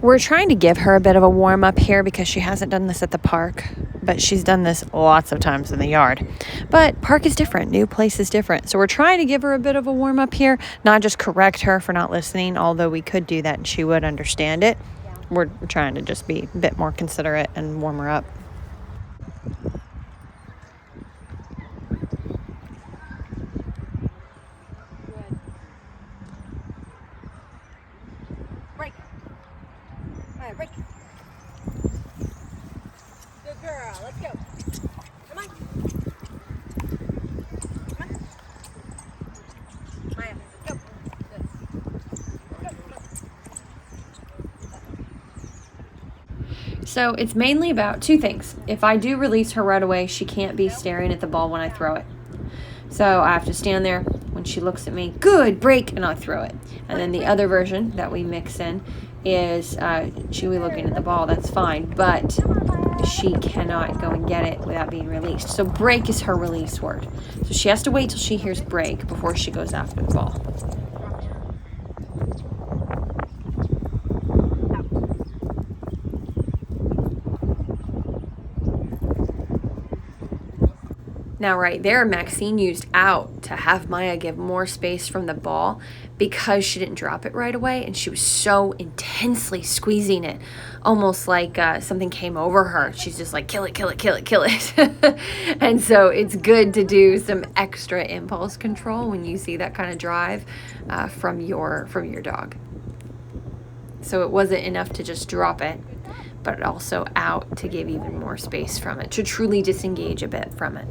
We're trying to give her a bit of a warm up here because she hasn't done this at the park, but she's done this lots of times in the yard. But park is different, new place is different. So we're trying to give her a bit of a warm up here, not just correct her for not listening, although we could do that and she would understand it. We're trying to just be a bit more considerate and warm her up. Break. All right, break. Good girl. Let's go. Come on. Come on. Maya, let's go. Good. Let's go. So it's mainly about two things. If I do release her right away, she can't be staring at the ball when I throw it. So I have to stand there when she looks at me, good, break, and I throw it. And then the other version that we mix in is she will be looking at the ball, that's fine, but she cannot go and get it without being released. So break is her release word. So she has to wait till she hears break before she goes after the ball. Now right there, Maxine used out to have Maya give more space from the ball because she didn't drop it right away, and she was so intensely squeezing it, almost like something came over her. She's just like, kill it, kill it, kill it, kill it. And so it's good to do some extra impulse control when you see that kind of drive from your dog. So it wasn't enough to just drop it, but also out to give even more space from it, to truly disengage a bit from it.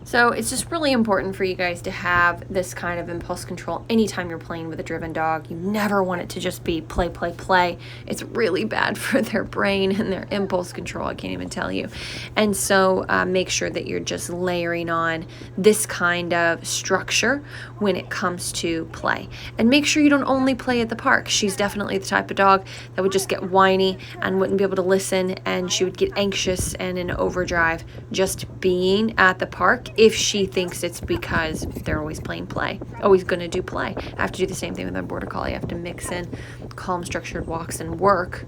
So it's just really important for you guys to have this kind of impulse control anytime you're playing with a driven dog. You never want it to just be play, play, play. It's really bad for their brain and their impulse control, I can't even tell you. And so make sure that you're just layering on this kind of structure when it comes to play. And make sure you don't only play at the park. She's definitely the type of dog that would just get whiny and wouldn't be able to listen, and she would get anxious and in overdrive just being at the park. If she thinks it's because they're always playing play, always going to do play. I have to do the same thing with our border collie. I have to mix in calm, structured walks and work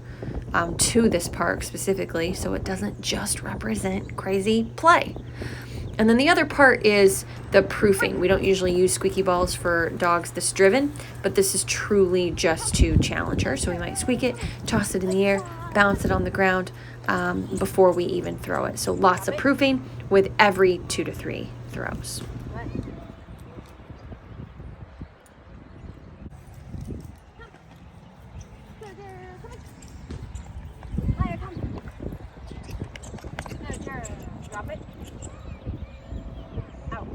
to this park specifically, so it doesn't just represent crazy play. And then the other part is the proofing. We don't usually use squeaky balls for dogs this driven, but this is truly just to challenge her. So we might squeak it, toss it in the air, bounce it on the ground before we even throw it. So lots of proofing with every 2 to 3 throws. Drop it. Out.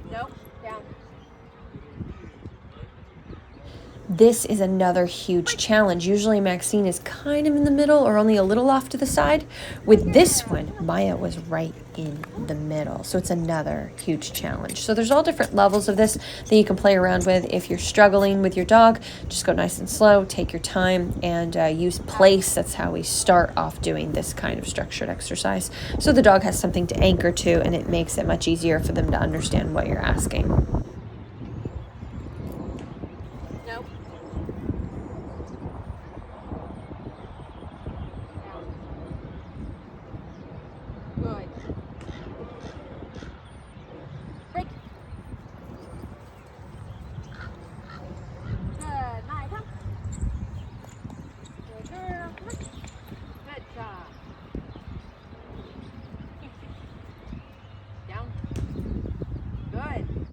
Nope, down. This is another huge challenge. Usually Maxine is kind of in the middle or only a little off to the side. With this one, Maya was right in the middle. So it's another huge challenge. So there's all different levels of this that you can play around with. If you're struggling with your dog, just go nice and slow, take your time, and use place. That's how we start off doing this kind of structured exercise. So the dog has something to anchor to, and it makes it much easier for them to understand what you're asking.